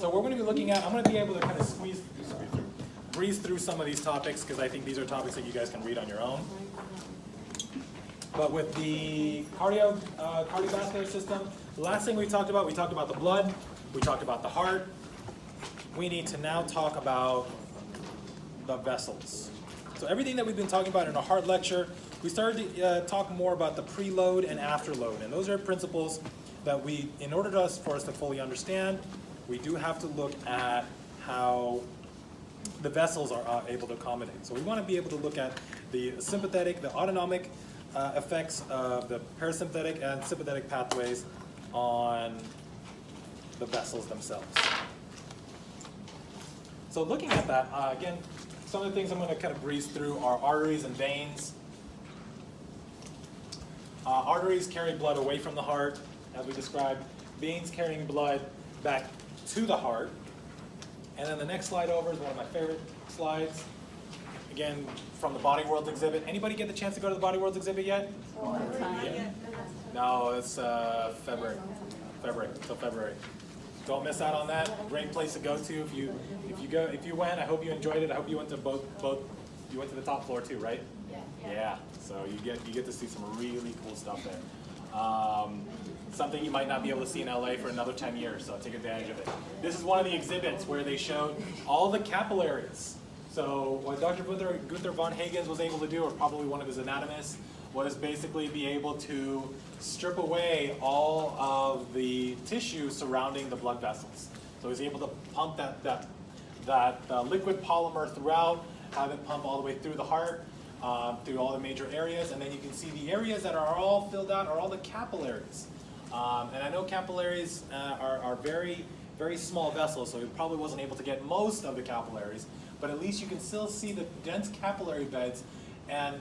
So we're going to be looking at, I'm going to be able to kind of breeze through some of these topics because I think these are topics that you guys can read on your own. But with the cardiovascular system, the last thing we talked about the blood, we talked about the heart. We need to now talk about the vessels. So everything that we've been talking about in our heart lecture, we started to talk more about the preload and afterload. And those are principles that we, in order for us to fully understand, we do have to look at how the vessels are able to accommodate. So we want to be able to look at the sympathetic, the autonomic effects of the parasympathetic and sympathetic pathways on the vessels themselves. So looking at that, again, some of the things I'm going to kind of breeze through are arteries and veins. Arteries carry blood away from the heart, as we described. Veins carrying blood back to the heart. And then the next slide over is one of my favorite slides. Again, from the Body Worlds exhibit. Anybody get the chance to go to the Body Worlds exhibit yet? Yeah. No, it's February. Till February. Don't miss out on that. Great place to go to. If you went, I hope you enjoyed it. I hope you went to both. You went to the top floor too, right? Yeah. So you get to see some really cool stuff there. Something you might not be able to see in LA for another 10 years, so take advantage of it. This is one of the exhibits where they showed all the capillaries. So what Dr. Gunther von Hagens was able to do, or probably one of his anatomists, was basically be able to strip away all of the tissue surrounding the blood vessels. So he was able to pump that liquid polymer throughout, have it pump all the way through the heart, through all the major areas, and then you can see the areas that are all filled out are all the capillaries. And I know capillaries are very, very small vessels, so he probably wasn't able to get most of the capillaries, but at least you can still see the dense capillary beds. And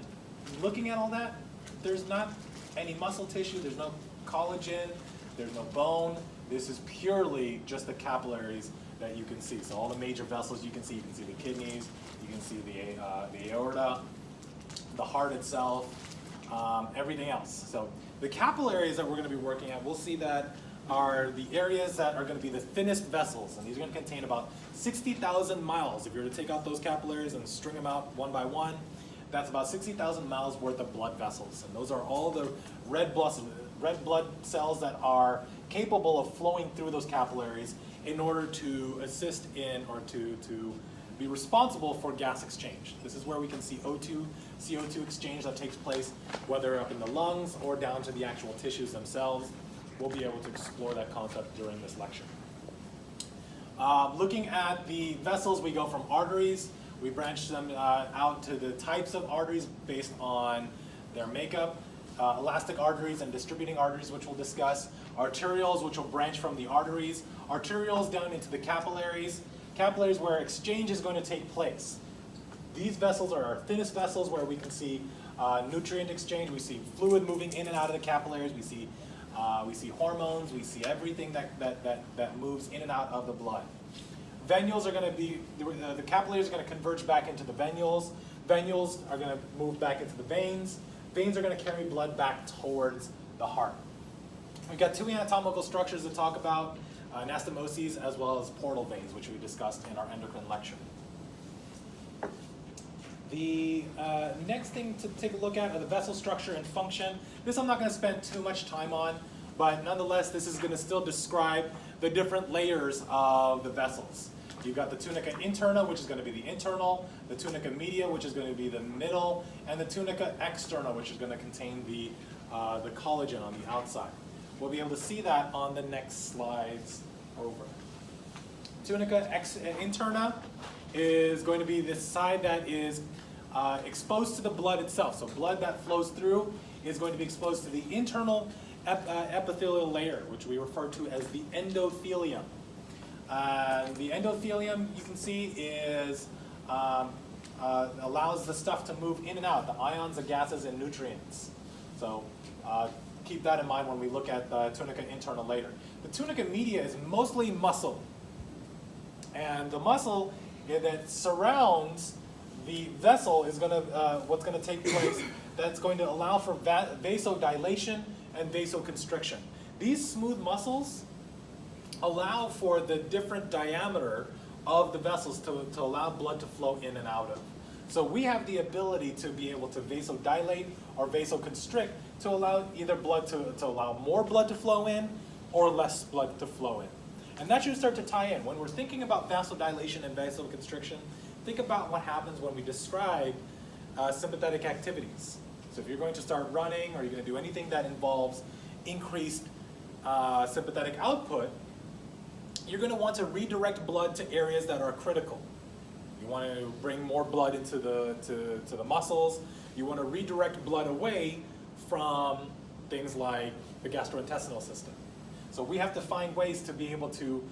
looking at all that, there's not any muscle tissue, there's no collagen, there's no bone. This is purely just the capillaries that you can see. So all the major vessels you can see the kidneys, you can see the aorta, the heart itself, everything else. So the capillaries that we're going to be working at, we'll see that are the areas that are going to be the thinnest vessels, and these are going to contain about 60,000 miles. If you were to take out those capillaries and string them out one by one, that's about 60,000 miles worth of blood vessels, and those are all the red blood cells that are capable of flowing through those capillaries in order to assist in or to be responsible for gas exchange. This is where we can see CO2 exchange that takes place, whether up in the lungs or down to the actual tissues themselves. We'll be able to explore that concept during this lecture. Looking at the vessels, we go from arteries. We branch them out to the types of arteries based on their makeup. Elastic arteries and distributing arteries, which we'll discuss. Arterioles, which will branch from the arteries. Arterioles down into the capillaries. Capillaries where exchange is going to take place. These vessels are our thinnest vessels where we can see nutrient exchange. We see fluid moving in and out of the capillaries. We see hormones. We see everything that moves in and out of the blood. Venules are going to be, the capillaries are going to converge back into the venules. Venules are going to move back into the veins. Veins are going to carry blood back towards the heart. We've got two anatomical structures to talk about, anastomoses as well as portal veins, which we discussed in our endocrine lecture. The next thing to take a look at are the vessel structure and function. This I'm not going to spend too much time on, but nonetheless, this is going to still describe the different layers of the vessels. You've got the tunica interna, which is going to be the internal, the tunica media, which is going to be the middle, and the tunica externa, which is going to contain the collagen on the outside. We'll be able to see that on the next slides over. Tunica interna is going to be the side that is exposed to the blood itself. So blood that flows through is going to be exposed to the internal epithelial layer, which we refer to as the endothelium. The endothelium, you can see, is allows the stuff to move in and out, the ions, the gases, and nutrients. So keep that in mind when we look at the tunica interna later. The tunica media is mostly muscle. And the muscle that surrounds the vessel is going to, what's going to take place, that's going to allow for vasodilation and vasoconstriction. These smooth muscles allow for the different diameter of the vessels to allow blood to flow in and out of. So we have the ability to be able to vasodilate or vasoconstrict to allow either blood to allow more blood to flow in or less blood to flow in. And that should start to tie in. When we're thinking about vasodilation and vasoconstriction, think about what happens when we describe sympathetic activities. So if you're going to start running or you're going to do anything that involves increased sympathetic output, you're going to want to redirect blood to areas that are critical. You want to bring more blood into the muscles. You want to redirect blood away from things like the gastrointestinal system. So we have to find ways to be able to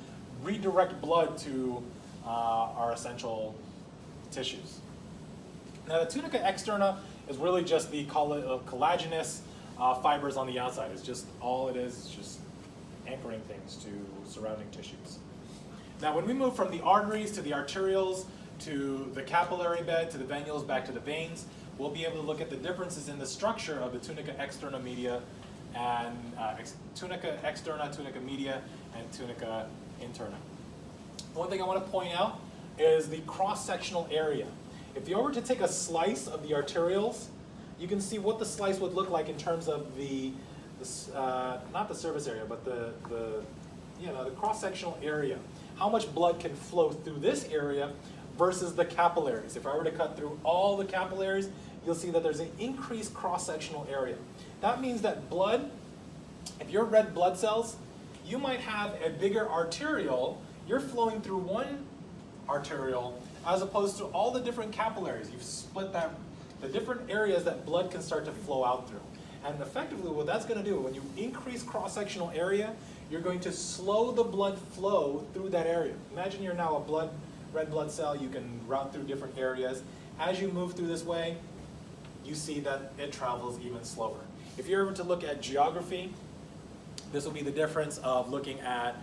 redirect blood to our essential tissues. Now the tunica externa is really just the collagenous fibers on the outside. It's just all it is just anchoring things to surrounding tissues. Now when we move from the arteries to the arterioles to the capillary bed to the venules back to the veins, we'll be able to look at the differences in the structure of the tunica externa media and tunica externa, tunica media, and tunica interna. One thing I want to point out is the cross-sectional area. If you were to take a slice of the arterioles, you can see what the slice would look like in terms of not the surface area, but the cross-sectional area. How much blood can flow through this area versus the capillaries. If I were to cut through all the capillaries, you'll see that there's an increased cross-sectional area. That means that blood, if you're red blood cells, you might have a bigger arteriole. You're flowing through one arteriole as opposed to all the different capillaries. You've split the different areas that blood can start to flow out through. And effectively what that's going to do, when you increase cross-sectional area, you're going to slow the blood flow through that area. Imagine you're now a red blood cell. You can route through different areas. As you move through this way, you see that it travels even slower. If you're able to look at geography, this will be the difference of looking at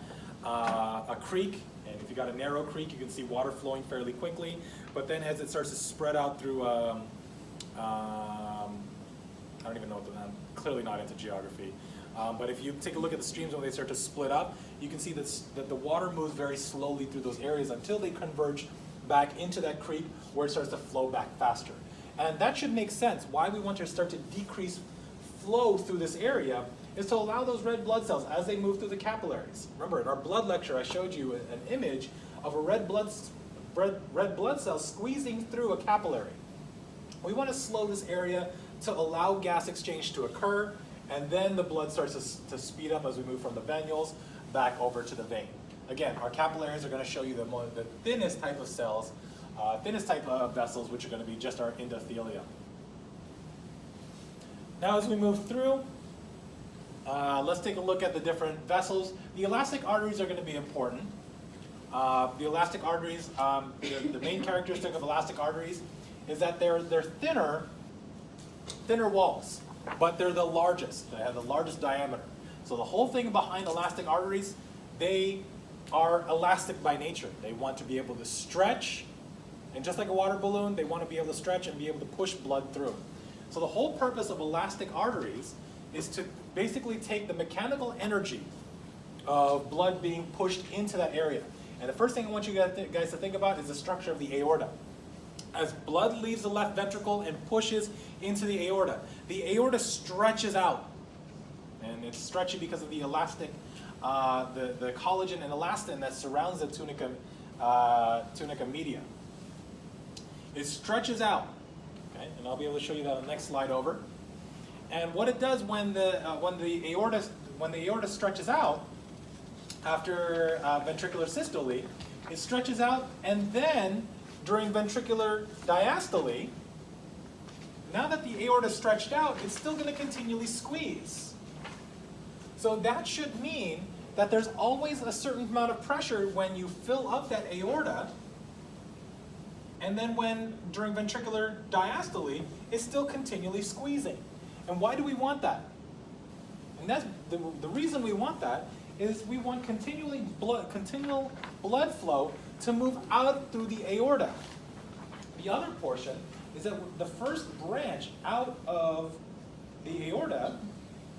a creek. And if you got a narrow creek, you can see water flowing fairly quickly. But then as it starts to spread out through, I don't even know what I'm clearly not into geography. But if you take a look at the streams when they start to split up, you can see that the water moves very slowly through those areas until they converge back into that creek where it starts to flow back faster. And that should make sense. Why we want to start to decrease flow through this area is to allow those red blood cells as they move through the capillaries. Remember, in our blood lecture, I showed you an image of a red blood cell squeezing through a capillary. We want to slow this area to allow gas exchange to occur, and then the blood starts to speed up as we move from the venules back over to the vein. Again, our capillaries are going to show you the thinnest type of cells, thinnest type of vessels, which are going to be just our endothelium. Now as we move through, let's take a look at the different vessels. The elastic arteries are going to be important. The elastic arteries, the main characteristic of elastic arteries is that they're thinner walls, but they're the largest. They have the largest diameter. So the whole thing behind elastic arteries, they are elastic by nature. They want to be able to stretch, and just like a water balloon, they want to be able to stretch and be able to push blood through. So the whole purpose of elastic arteries is to basically take the mechanical energy of blood being pushed into that area. And the first thing I want you guys to think about is the structure of the aorta. As blood leaves the left ventricle and pushes into the aorta stretches out. And it's stretchy because of the elastic, the collagen and elastin that surrounds the tunica media. It stretches out, okay? And I'll be able to show you that on the next slide over. And what it does when the aorta stretches out after ventricular systole, it stretches out, and then during ventricular diastole, now that the aorta is stretched out, it's still going to continually squeeze. So that should mean that there's always a certain amount of pressure when you fill up that aorta, and then during ventricular diastole, it's still continually squeezing. And why do we want that? And that's the reason we want that is we want continual blood flow to move out through the aorta. The other portion is that the first branch out of the aorta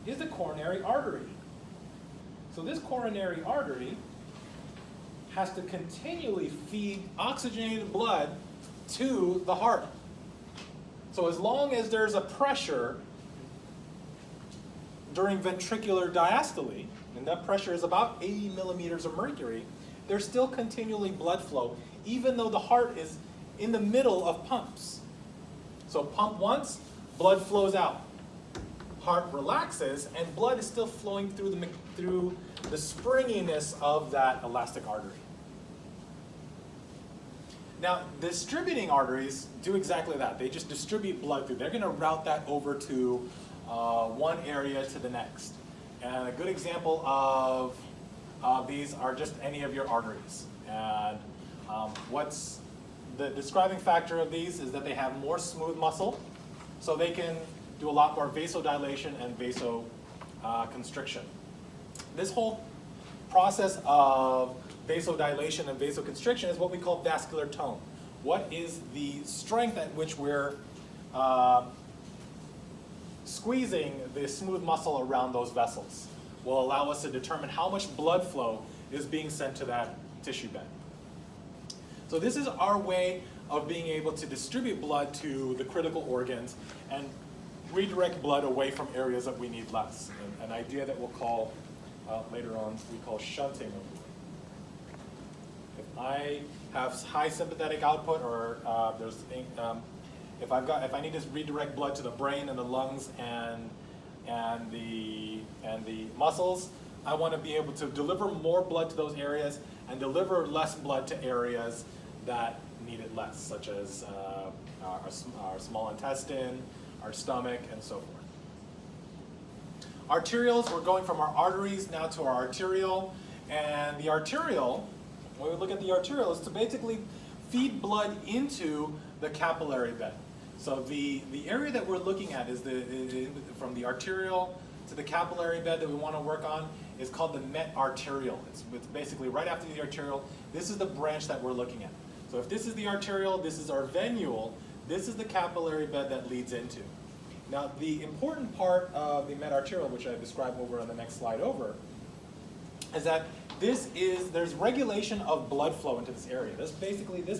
is the coronary artery. So this coronary artery has to continually feed oxygenated blood to the heart. So as long as there's a pressure during ventricular diastole, and that pressure is about 80 millimeters of mercury, there's still continually blood flow, even though the heart is in the middle of pumps. So pump once, blood flows out. Heart relaxes, and blood is still flowing through the springiness of that elastic artery. Now, distributing arteries do exactly that. They just distribute blood through. They're going to route that over to one area to the next. And a good example of these are just any of your arteries. And what's the describing factor of these is that they have more smooth muscle, so they can do a lot more vasodilation and vasoconstriction. This whole process of vasodilation and vasoconstriction is what we call vascular tone. What is the strength at which we're squeezing the smooth muscle around those vessels will allow us to determine how much blood flow is being sent to that tissue bed. So this is our way of being able to distribute blood to the critical organs and redirect blood away from areas that we need less. An idea that we'll call, later on, we call shunting. If I have high sympathetic output, or if I need to redirect blood to the brain and the lungs and the muscles, I want to be able to deliver more blood to those areas and deliver less blood to areas that need it less, such as our small intestine, our stomach, and so forth. Arterioles, we're going from our arteries now to our arteriole, and the arteriole, when we look at the arteriole, is to basically feed blood into the capillary bed. So the area that we're looking at is from the arteriole to the capillary bed that we want to work on is called the metarteriole. It's basically right after the arteriole. This is the branch that we're looking at. So if this is the arteriole, this is our venule, this is the capillary bed that leads into. Now the important part of the metarteriole, which I describe over on the next slide over, is that there's regulation of blood flow into this area. This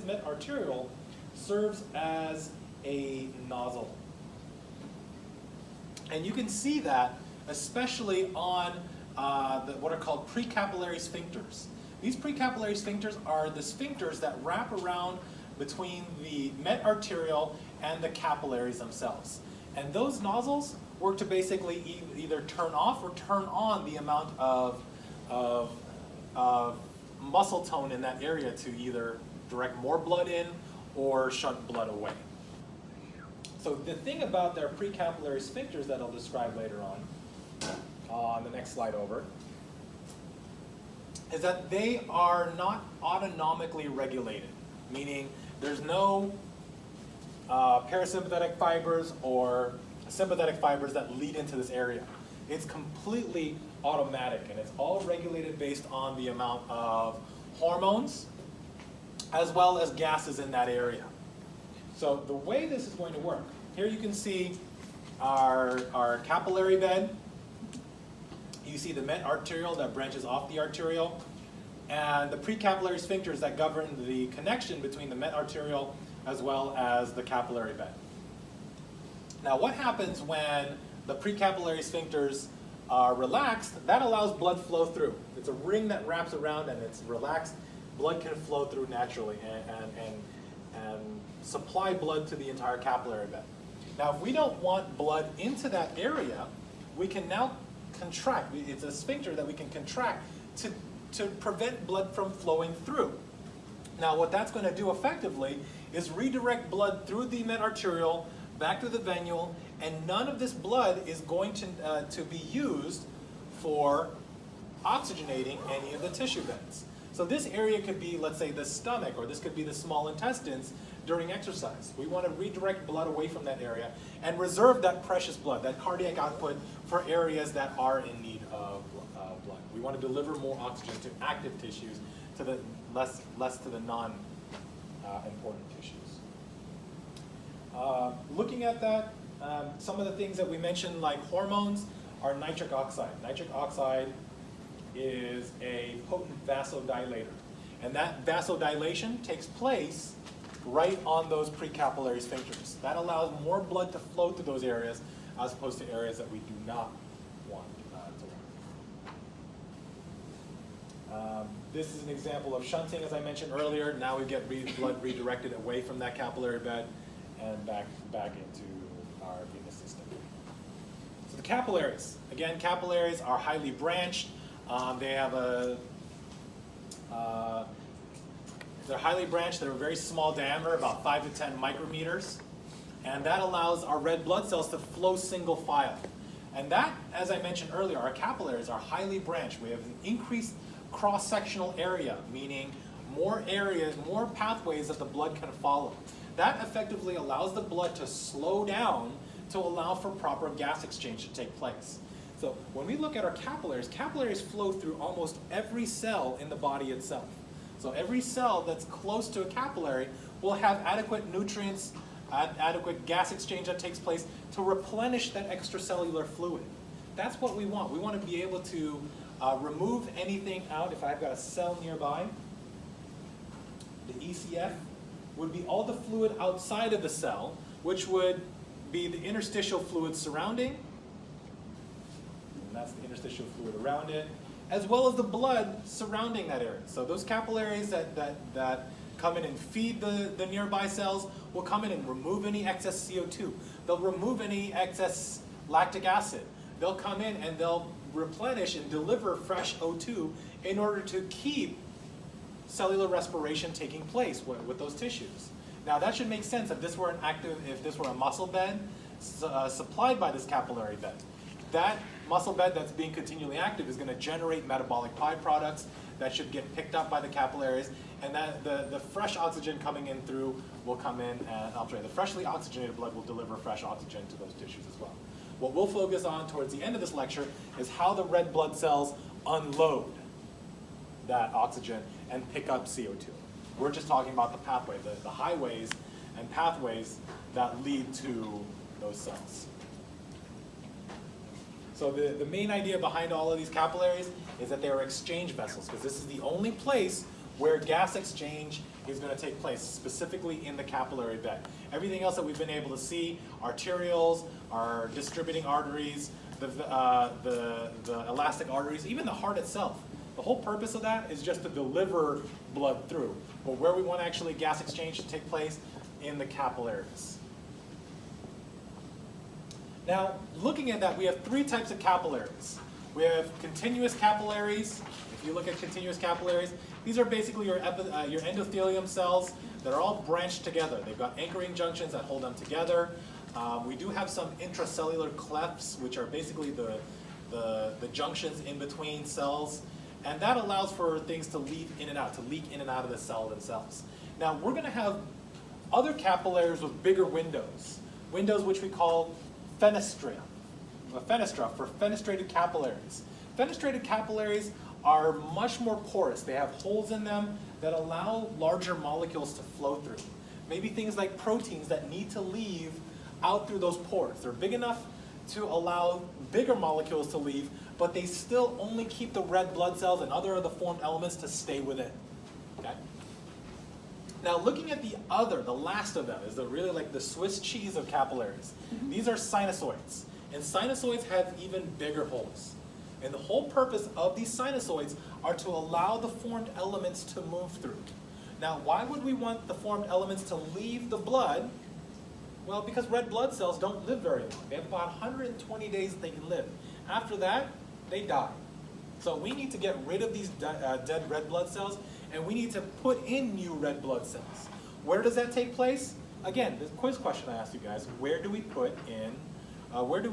metarteriole serves as a nozzle. And you can see that especially on what are called precapillary sphincters. These precapillary sphincters are the sphincters that wrap around between the metarteriole and the capillaries themselves. And those nozzles work to basically either turn off or turn on the amount of muscle tone in that area to either direct more blood in or shunt blood away. So the thing about their precapillary sphincters that I'll describe later on the next slide over, is that they are not autonomically regulated, meaning there's no parasympathetic fibers or sympathetic fibers that lead into this area. It's completely automatic, and it's all regulated based on the amount of hormones as well as gases in that area. So the way this is going to work, here you can see our capillary bed. You see the metarteriole that branches off the arteriole, and the precapillary sphincters that govern the connection between the metarteriole as well as the capillary bed. Now what happens when the precapillary sphincters are relaxed? That allows blood flow through. It's a ring that wraps around and it's relaxed. Blood can flow through naturally and supply blood to the entire capillary bed. Now if we don't want blood into that area, we can now contract. It's a sphincter that we can contract to prevent blood from flowing through. Now what that's going to do effectively is redirect blood through the metarteriole back to the venule, and none of this blood is going to be used for oxygenating any of the tissue beds. So this area could be, let's say, the stomach, or this could be the small intestines during exercise. We want to redirect blood away from that area and reserve that precious blood, that cardiac output, for areas that are in need of blood. We want to deliver more oxygen to active tissues, to the less to the non-important tissues. Looking at that, some of the things that we mentioned, like hormones, are nitric oxide. Nitric oxide is a potent vasodilator. And that vasodilation takes place right on those precapillary sphincters. That allows more blood to flow through those areas as opposed to areas that we do not want to run. This is an example of shunting, as I mentioned earlier. Now we get blood redirected away from that capillary bed and back into our venous system. So the capillaries. Again, capillaries are highly branched. They have they're highly branched. They're a very small diameter, about 5 to 10 micrometers. And that allows our red blood cells to flow single file. And that, as I mentioned earlier, our capillaries are highly branched. We have an increased cross-sectional area, meaning more areas, more pathways that the blood can follow. That effectively allows the blood to slow down to allow for proper gas exchange to take place. So when we look at our capillaries flow through almost every cell in the body itself. So every cell that's close to a capillary will have adequate nutrients, adequate gas exchange that takes place to replenish that extracellular fluid. That's what we want. We want to be able to remove anything out. If I've got a cell nearby, the ECF would be all the fluid outside of the cell, which would be the interstitial fluid surrounding, and that's the interstitial fluid around it, as well as the blood surrounding that area. So those capillaries that come in and feed the nearby cells will come in and remove any excess CO2. They'll remove any excess lactic acid. They'll come in and they'll replenish and deliver fresh O2 in order to keep cellular respiration taking place with those tissues. Now that should make sense if this were a muscle bed supplied by this capillary bed. That muscle bed that's being continually active is going to generate metabolic byproducts that should get picked up by the capillaries, and that the fresh oxygen coming in through will come in, and the freshly oxygenated blood will deliver fresh oxygen to those tissues as well. What we'll focus on towards the end of this lecture is how the red blood cells unload that oxygen and pick up CO2. We're just talking about the pathway, the highways and pathways that lead to those cells. So the main idea behind all of these capillaries is that they are exchange vessels, because this is the only place where gas exchange is going to take place, specifically in the capillary bed. Everything else that we've been able to see, arterioles, our distributing arteries, the elastic arteries, even the heart itself. The whole purpose of that is just to deliver blood through. But where we want actually gas exchange to take place, in the capillaries. Now, looking at that, we have three types of capillaries. We have continuous capillaries. If you look at continuous capillaries, these are basically your endothelium cells that are all branched together. They've got anchoring junctions that hold them together. We do have some intracellular clefts, which are basically the junctions in between cells. And that allows for things to leak in and out of the cell themselves. Now, we're going to have other capillaries with bigger windows which we call fenestra for fenestrated capillaries. Fenestrated capillaries are much more porous. They have holes in them that allow larger molecules to flow through. Maybe things like proteins that need to leave out through those pores. They're big enough to allow bigger molecules to leave, but they still only keep the red blood cells and other of the formed elements to stay within. Okay? Now, looking at the last of them is really like the Swiss cheese of capillaries. Mm-hmm. These are sinusoids, and sinusoids have even bigger holes. And the whole purpose of these sinusoids are to allow the formed elements to move through. Now, why would we want the formed elements to leave the blood? Well, because red blood cells don't live very long. They have about 120 days that they can live. After that, they die. So we need to get rid of these dead red blood cells, and we need to put in new red blood cells. Where does that take place? Again, the quiz question I asked you guys, where do we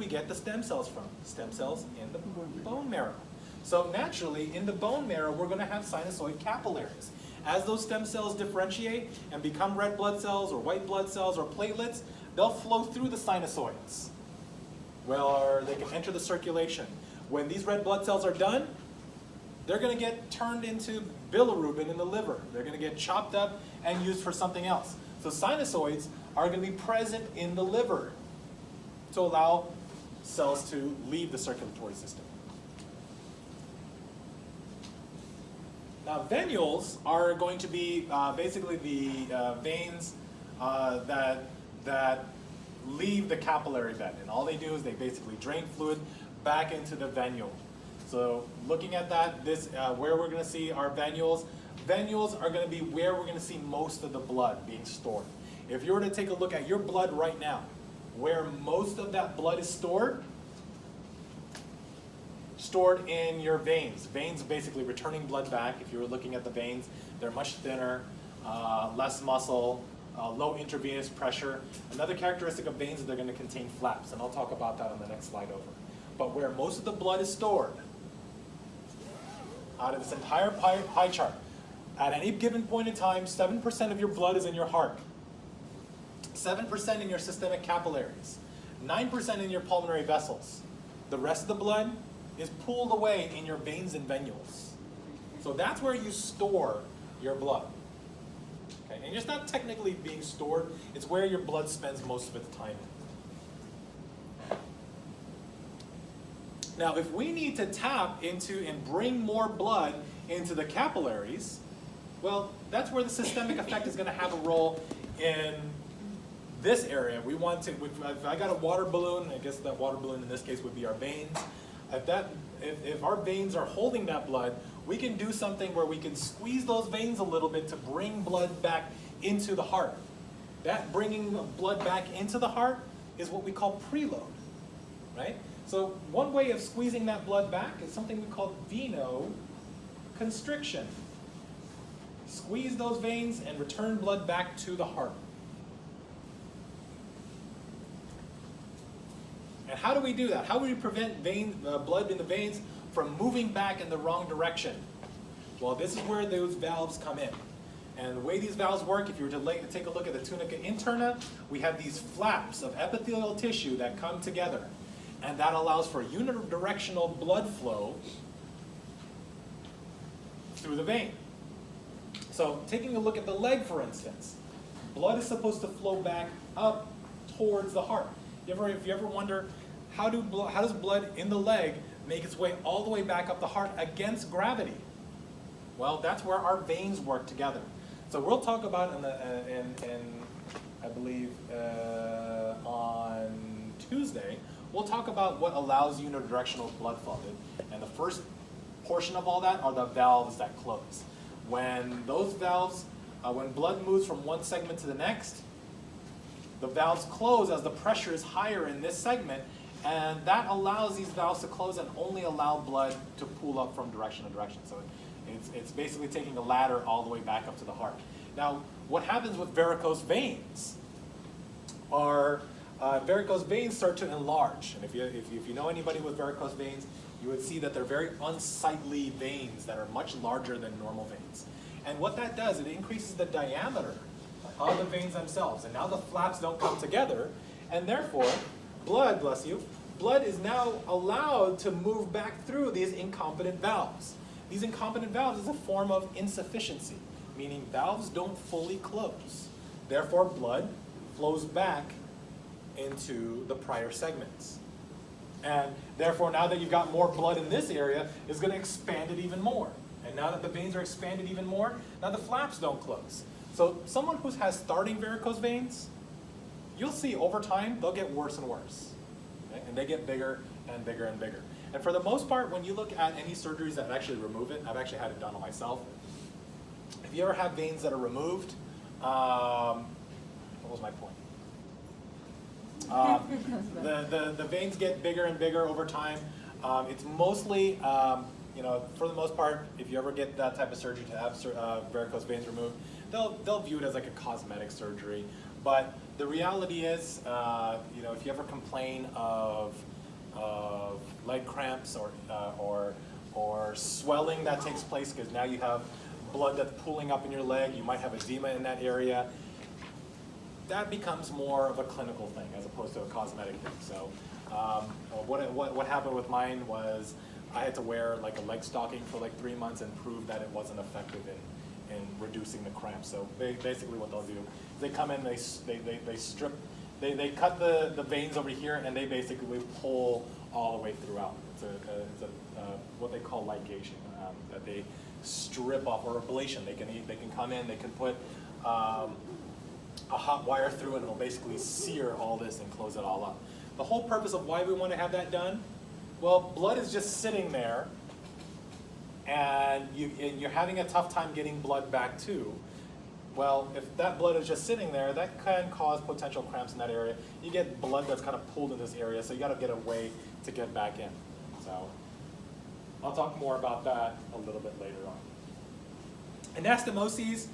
get the stem cells from? Stem cells in the bone marrow. So naturally, in the bone marrow, we're going to have sinusoid capillaries. As those stem cells differentiate and become red blood cells or white blood cells or platelets, they'll flow through the sinusoids. Well, they can enter the circulation. When these red blood cells are done, they're going to get turned into bilirubin in the liver. They're going to get chopped up and used for something else. So sinusoids are going to be present in the liver to allow cells to leave the circulatory system. Now venules are going to be basically the veins that leave the capillary bed, and all they do is they basically drain fluid back into the venule. So looking at that, this where we're going to see our venules. Venules are going to be where we're going to see most of the blood being stored. If you were to take a look at your blood right now, where most of that blood is stored in your veins. Veins basically returning blood back. If you were looking at the veins, they're much thinner, less muscle, low intravenous pressure. Another characteristic of veins is they're going to contain flaps, and I'll talk about that on the next slide over. But where most of the blood is stored, out of this entire pie chart, at any given point in time, 7% of your blood is in your heart, 7% in your systemic capillaries, 9% in your pulmonary vessels. The rest of the blood is pooled away in your veins and venules. So that's where you store your blood. Okay? And it's not technically being stored, it's where your blood spends most of its time. Now, if we need to tap into and bring more blood into the capillaries, well, that's where the systemic effect is going to have a role in this area. We want to, if I got a water balloon, I guess that water balloon in this case would be our veins. If our veins are holding that blood, we can do something where we can squeeze those veins a little bit to bring blood back into the heart. That bringing blood back into the heart is what we call preload, right? So one way of squeezing that blood back is something we call venoconstriction. Squeeze those veins and return blood back to the heart. And how do we do that? How do we prevent blood in the veins from moving back in the wrong direction? Well, this is where those valves come in. And the way these valves work, if you were to take a look at the tunica interna, we have these flaps of epithelial tissue that come together. And that allows for unidirectional blood flow through the vein. So taking a look at the leg, for instance, blood is supposed to flow back up towards the heart. If you ever wonder, how does blood in the leg make its way all the way back up the heart against gravity? Well, that's where our veins work together. So we'll talk about I believe on Tuesday, we'll talk about what allows unidirectional blood flow. And the first portion of all that are the valves that close. When those valves, when blood moves from one segment to the next, the valves close as the pressure is higher in this segment, and that allows these valves to close and only allow blood to pool up from direction to direction. So it's basically taking a ladder all the way back up to the heart. Now, what happens with varicose veins are varicose veins start to enlarge. And if you know anybody with varicose veins, you would see that they're very unsightly veins that are much larger than normal veins. And what that does, it increases the diameter of the veins themselves. And now the flaps don't come together, and therefore, blood, bless you, blood is now allowed to move back through these incompetent valves. These incompetent valves is a form of insufficiency, meaning valves don't fully close. Therefore, blood flows back into the prior segments. And therefore, now that you've got more blood in this area, it's going to expand it even more. And now that the veins are expanded even more, now the flaps don't close. So someone who has starting varicose veins, you'll see over time, they'll get worse and worse. Okay? And they get bigger and bigger and bigger. And for the most part, when you look at any surgeries that actually remove it, I've actually had it done on myself. If you ever have veins that are removed, what was my point? The veins get bigger and bigger over time. It's mostly, for the most part, if you ever get that type of surgery to have varicose veins removed, they'll view it as like a cosmetic surgery. But the reality is, if you ever complain of leg cramps or swelling that takes place because now you have blood that's pooling up in your leg, you might have edema in that area, that becomes more of a clinical thing as opposed to a cosmetic thing. So what happened with mine was I had to wear like a leg stocking for like 3 months and prove that it wasn't effective in reducing the cramps. So basically what they'll do, they come in, they strip, they cut the veins over here, and they basically pull all the way throughout. It's what they call ligation, that they strip off, or ablation. They can come in, they can put a hot wire through it, and it'll basically sear all this and close it all up. The whole purpose of why we want to have that done, well, blood is just sitting there, and you're having a tough time getting blood back too. Well, if that blood is just sitting there, that can cause potential cramps in that area. You get blood that's kind of pulled in this area, so you got to get a way to get back in. So I'll talk more about that a little bit later on. Anastomoses,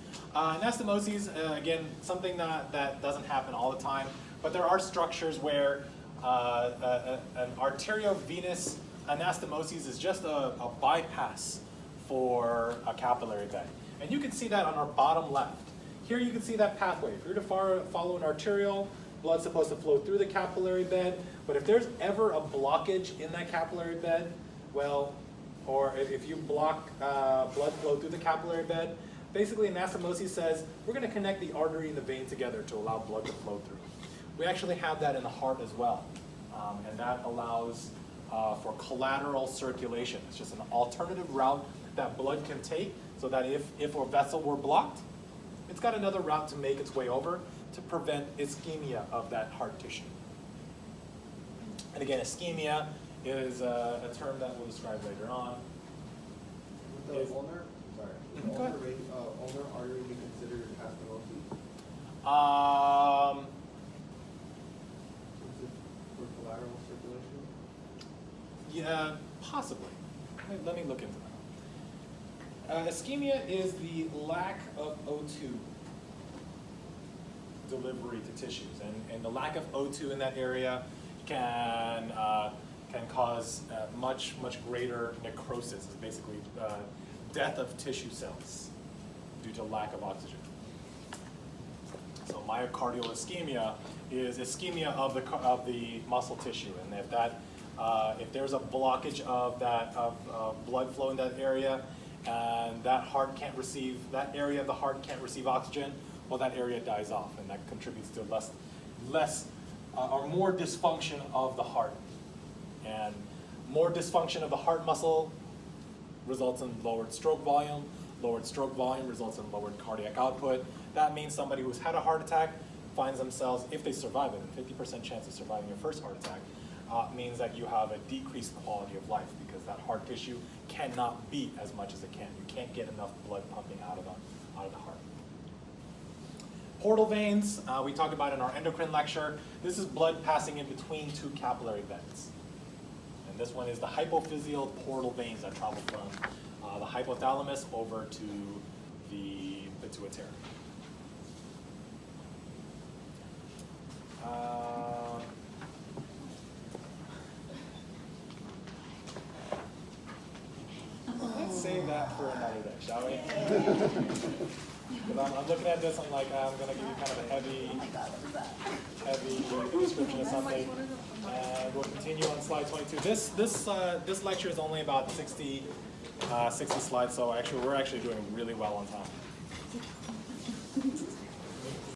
again, something that doesn't happen all the time, but there are structures where an arteriovenous anastomosis is just a bypass for a capillary bed. And you can see that on our bottom left. Here you can see that pathway. If you're to follow an arteriole, blood's supposed to flow through the capillary bed, but if there's ever a blockage in that capillary bed, well, or if you block blood flow through the capillary bed, basically anastomosis says, we're going to connect the artery and the vein together to allow blood to flow through. We actually have that in the heart as well, and that allows for collateral circulation. It's just an alternative route that blood can take, so that if a vessel were blocked, it's got another route to make its way over to prevent ischemia of that heart tissue. And again, ischemia is a term that we'll describe later on. Would the ulnar, ulnar artery be considered anastomosis? For collateral circulation? Yeah, possibly. Let me look into that. Ischemia is the lack of O2 delivery to tissues, and the lack of O2 in that area can cause much greater necrosis. It's basically death of tissue cells due to lack of oxygen. So myocardial ischemia is ischemia of the muscle tissue, and if there's a blockage of blood flow in that area, and that area of the heart can't receive oxygen, well, that area dies off, and that contributes to less or more dysfunction of the heart. And more dysfunction of the heart muscle results in lowered stroke volume. Lowered stroke volume results in lowered cardiac output. That means somebody who's had a heart attack finds themselves, if they survive it, a 50% chance of surviving your first heart attack, means that you have a decreased quality of life because that heart tissue cannot beat as much as it can. You can't get enough blood pumping out of the heart. Portal veins, we talked about in our endocrine lecture. This is blood passing in between two capillary beds. And this one is the hypophyseal portal veins that travel from the hypothalamus over to the pituitary. Let's save that for another day, shall we? Because I'm looking at this, I'm like, I'm going to give you kind of a heavy description of something. And we'll continue on slide 22. This lecture is only about 60 slides, so we're actually doing really well on time.